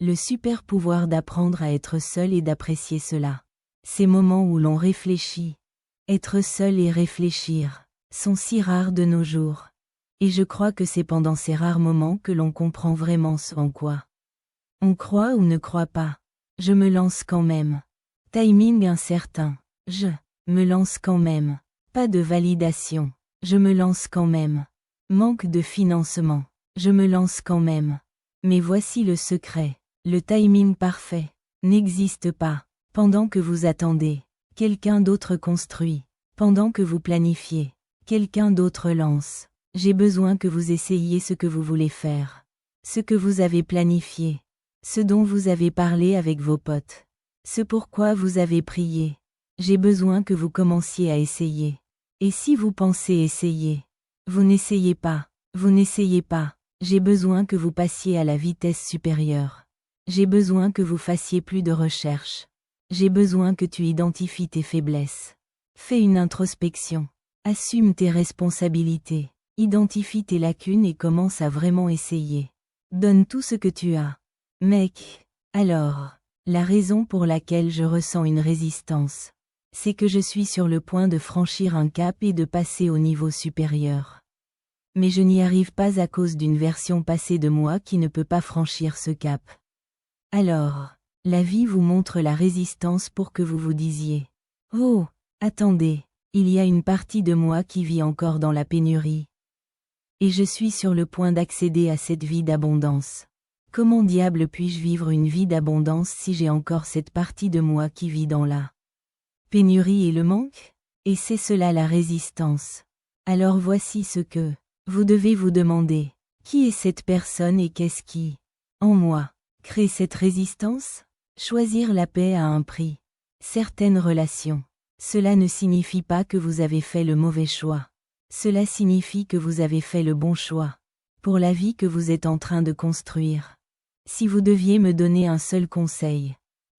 le super pouvoir d'apprendre à être seul et d'apprécier cela. Ces moments où l'on réfléchit, être seul et réfléchir, sont si rares de nos jours. Et je crois que c'est pendant ces rares moments que l'on comprend vraiment ce en quoi on croit ou ne croit pas. Je me lance quand même. Timing incertain. Je me lance quand même. Pas de validation. Je me lance quand même. Manque de financement. Je me lance quand même. Mais voici le secret. Le timing parfait n'existe pas. Pendant que vous attendez, quelqu'un d'autre construit. Pendant que vous planifiez, quelqu'un d'autre lance. J'ai besoin que vous essayiez ce que vous voulez faire. Ce que vous avez planifié. Ce dont vous avez parlé avec vos potes. Ce pourquoi vous avez prié. J'ai besoin que vous commenciez à essayer. Et si vous pensez essayer, vous n'essayez pas, vous n'essayez pas. J'ai besoin que vous passiez à la vitesse supérieure. J'ai besoin que vous fassiez plus de recherches. J'ai besoin que tu identifies tes faiblesses. Fais une introspection. Assume tes responsabilités. Identifie tes lacunes et commence à vraiment essayer. Donne tout ce que tu as. Mec, alors, la raison pour laquelle je ressens une résistance, c'est que je suis sur le point de franchir un cap et de passer au niveau supérieur. Mais je n'y arrive pas à cause d'une version passée de moi qui ne peut pas franchir ce cap. Alors, la vie vous montre la résistance pour que vous vous disiez « Oh, attendez, il y a une partie de moi qui vit encore dans la pénurie. Et je suis sur le point d'accéder à cette vie d'abondance. Comment diable puis-je vivre une vie d'abondance si j'ai encore cette partie de moi qui vit dans la pénurie et le manque? Et c'est cela la résistance. Alors voici ce que vous devez vous demander. Qui est cette personne et qu'est-ce qui, en moi, crée cette résistance? Choisir la paix à un prix. Certaines relations. Cela ne signifie pas que vous avez fait le mauvais choix. Cela signifie que vous avez fait le bon choix. Pour la vie que vous êtes en train de construire. Si vous deviez me donner un seul conseil,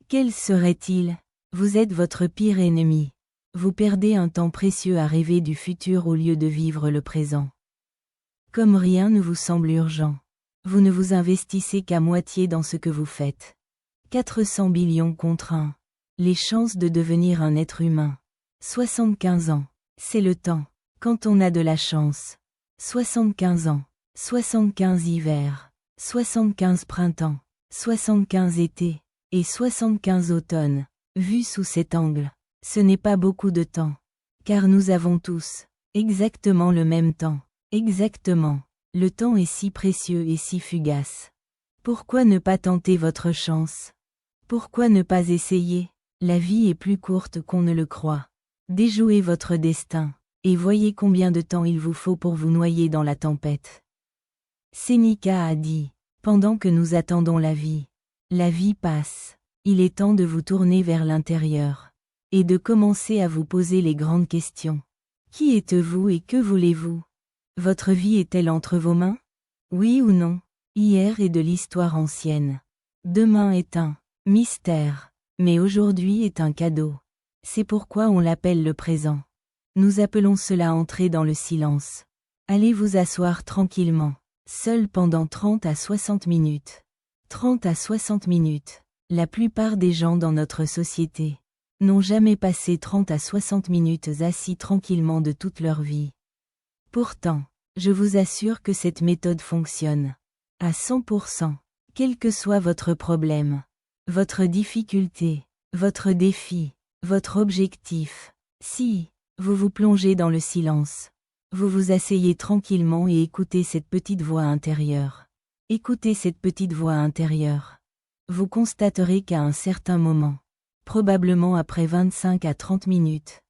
quel serait-il? Vous êtes votre pire ennemi. Vous perdez un temps précieux à rêver du futur au lieu de vivre le présent. Comme rien ne vous semble urgent, vous ne vous investissez qu'à moitié dans ce que vous faites. 400 billions contre 1. Les chances de devenir un être humain. 75 ans. C'est le temps. Quand on a de la chance. 75 ans. 75 hivers. 75 printemps, 75 étés, et 75 automnes. Vu sous cet angle, ce n'est pas beaucoup de temps. Car nous avons tous, exactement le même temps. Exactement. Le temps est si précieux et si fugace. Pourquoi ne pas tenter votre chance? Pourquoi ne pas essayer? La vie est plus courte qu'on ne le croit. Déjouez votre destin, et voyez combien de temps il vous faut pour vous noyer dans la tempête. Sénéca a dit, pendant que nous attendons la vie passe. Il est temps de vous tourner vers l'intérieur, et de commencer à vous poser les grandes questions. Qui êtes-vous et que voulez-vous? Votre vie est-elle entre vos mains? Oui ou non? Hier est de l'histoire ancienne. Demain est un mystère, mais aujourd'hui est un cadeau. C'est pourquoi on l'appelle le présent. Nous appelons cela entrer dans le silence. Allez vous asseoir tranquillement. Seul pendant 30 à 60 minutes. 30 à 60 minutes. La plupart des gens dans notre société n'ont jamais passé 30 à 60 minutes assis tranquillement de toute leur vie. Pourtant, je vous assure que cette méthode fonctionne. À 100%. Quel que soit votre problème, votre difficulté, votre défi, votre objectif. Si vous vous plongez dans le silence, vous vous asseyez tranquillement et écoutez cette petite voix intérieure. Écoutez cette petite voix intérieure. Vous constaterez qu'à un certain moment, probablement après 25 à 30 minutes,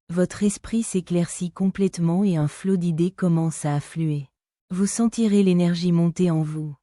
votre esprit s'éclaircit complètement et un flot d'idées commence à affluer. Vous sentirez l'énergie monter en vous.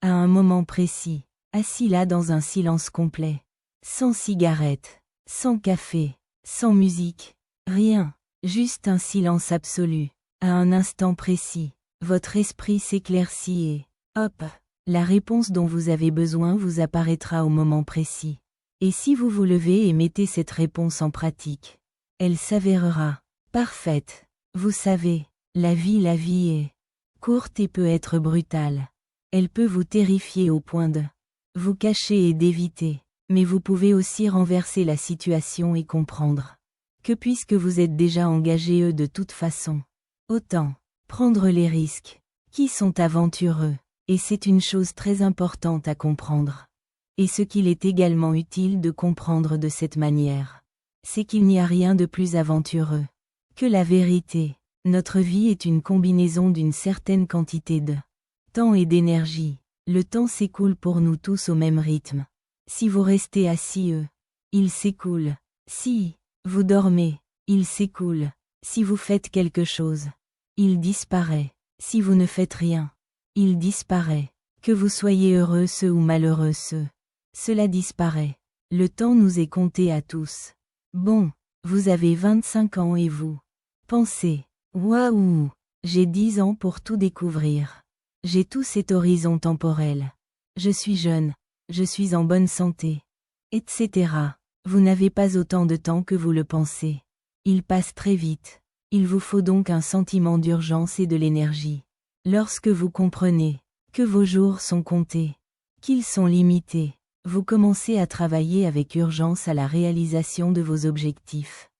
À un moment précis, assis là dans un silence complet. Sans cigarette, sans café, sans musique, rien, juste un silence absolu. À un instant précis, votre esprit s'éclaircit et, hop, la réponse dont vous avez besoin vous apparaîtra au moment précis. Et si vous vous levez et mettez cette réponse en pratique, elle s'avérera parfaite. Vous savez, la vie est courte et peut être brutale. Elle peut vous terrifier au point de vous cacher et d'éviter. Mais vous pouvez aussi renverser la situation et comprendre que puisque vous êtes déjà engagé de toute façon, autant prendre les risques qui sont aventureux. Et c'est une chose très importante à comprendre. Et ce qu'il est également utile de comprendre de cette manière, c'est qu'il n'y a rien de plus aventureux que la vérité. Notre vie est une combinaison d'une certaine quantité de temps et d'énergie. Le temps s'écoule pour nous tous au même rythme. Si vous restez assis, il s'écoule. Si vous dormez, il s'écoule. Si vous faites quelque chose, il disparaît. Si vous ne faites rien, il disparaît. Que vous soyez heureux ou malheureux cela disparaît. Le temps nous est compté à tous. Bon, vous avez 25 ans et vous pensez, waouh, j'ai 10 ans pour tout découvrir. J'ai tout cet horizon temporel. Je suis jeune, je suis en bonne santé, etc. Vous n'avez pas autant de temps que vous le pensez. Il passe très vite. Il vous faut donc un sentiment d'urgence et de l'énergie. Lorsque vous comprenez que vos jours sont comptés, qu'ils sont limités, vous commencez à travailler avec urgence à la réalisation de vos objectifs.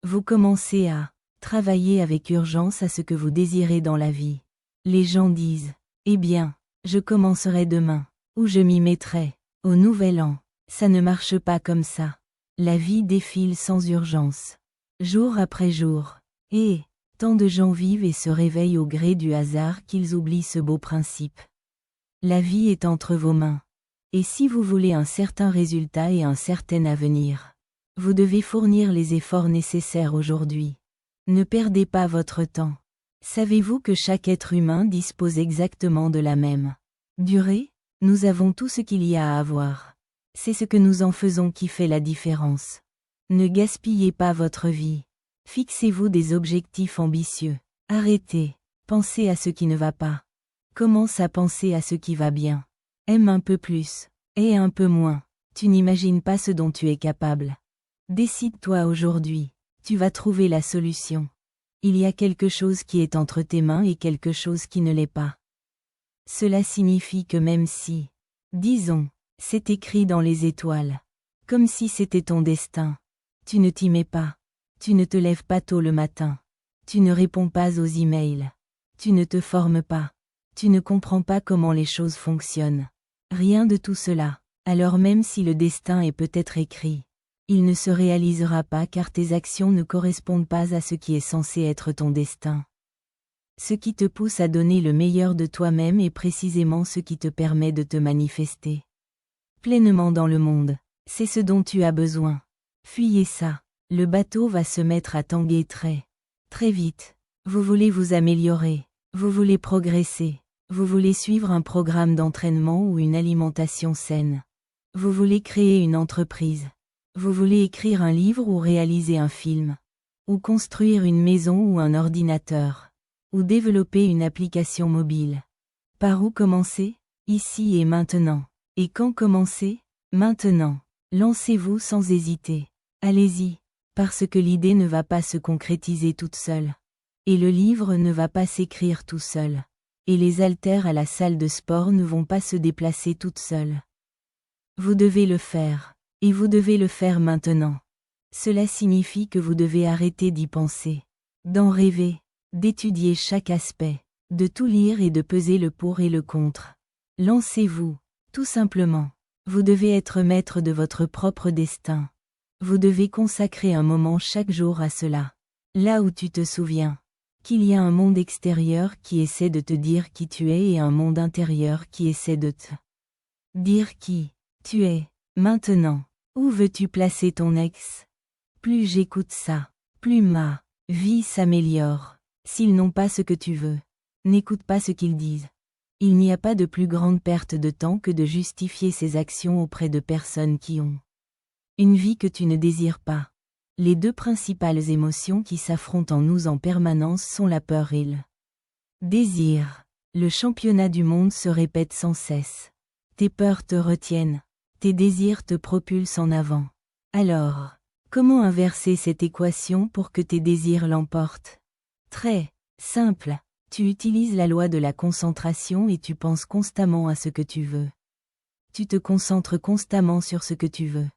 Vous commencez à travailler avec urgence à ce que vous désirez dans la vie. Les gens disent, eh bien, je commencerai demain, ou je m'y mettrai, au nouvel an. Ça ne marche pas comme ça. La vie défile sans urgence. Jour après jour. Et tant de gens vivent et se réveillent au gré du hasard qu'ils oublient ce beau principe. La vie est entre vos mains. Et si vous voulez un certain résultat et un certain avenir, vous devez fournir les efforts nécessaires aujourd'hui. Ne perdez pas votre temps. Savez-vous que chaque être humain dispose exactement de la même durée? Nous avons tout ce qu'il y a à avoir. C'est ce que nous en faisons qui fait la différence. Ne gaspillez pas votre vie. Fixez-vous des objectifs ambitieux. Arrêtez. Pensez à ce qui ne va pas. Commence à penser à ce qui va bien. Aime un peu plus. Et un peu moins. Tu n'imagines pas ce dont tu es capable. Décide-toi aujourd'hui. Tu vas trouver la solution. Il y a quelque chose qui est entre tes mains et quelque chose qui ne l'est pas. Cela signifie que même si, disons, c'est écrit dans les étoiles, comme si c'était ton destin, tu ne t'y mets pas, tu ne te lèves pas tôt le matin, tu ne réponds pas aux emails, tu ne te formes pas, tu ne comprends pas comment les choses fonctionnent. Rien de tout cela, alors même si le destin est peut-être écrit, il ne se réalisera pas car tes actions ne correspondent pas à ce qui est censé être ton destin. Ce qui te pousse à donner le meilleur de toi-même est précisément ce qui te permet de te manifester pleinement dans le monde. C'est ce dont tu as besoin. Fuyez ça. Le bateau va se mettre à tanguer très vite. Vous voulez vous améliorer. Vous voulez progresser. Vous voulez suivre un programme d'entraînement ou une alimentation saine. Vous voulez créer une entreprise. Vous voulez écrire un livre ou réaliser un film. Ou construire une maison ou un ordinateur. Ou développer une application mobile. Par où commencer? Ici et maintenant. Et quand commencer? Maintenant. Lancez-vous sans hésiter. Allez-y, parce que l'idée ne va pas se concrétiser toute seule. Et le livre ne va pas s'écrire tout seul. Et les haltères à la salle de sport ne vont pas se déplacer toutes seules. Vous devez le faire. Et vous devez le faire maintenant. Cela signifie que vous devez arrêter d'y penser. D'en rêver. D'étudier chaque aspect, de tout lire et de peser le pour et le contre. Lancez-vous, tout simplement. Vous devez être maître de votre propre destin. Vous devez consacrer un moment chaque jour à cela. Là où tu te souviens qu'il y a un monde extérieur qui essaie de te dire qui tu es et un monde intérieur qui essaie de te dire qui tu es. Maintenant, où veux-tu placer ton ex? Plus j'écoute ça, plus ma vie s'améliore. S'ils n'ont pas ce que tu veux, n'écoute pas ce qu'ils disent. Il n'y a pas de plus grande perte de temps que de justifier ses actions auprès de personnes qui ont une vie que tu ne désires pas. Les deux principales émotions qui s'affrontent en nous en permanence sont la peur et le désir. Le championnat du monde se répète sans cesse. Tes peurs te retiennent, tes désirs te propulsent en avant. Alors, comment inverser cette équation pour que tes désirs l'emportent? Très simple, tu utilises la loi de la concentration et tu penses constamment à ce que tu veux. Tu te concentres constamment sur ce que tu veux.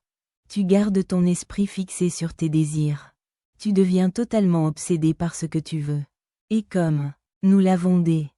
Tu gardes ton esprit fixé sur tes désirs. Tu deviens totalement obsédé par ce que tu veux. Et comme nous l'avons dit,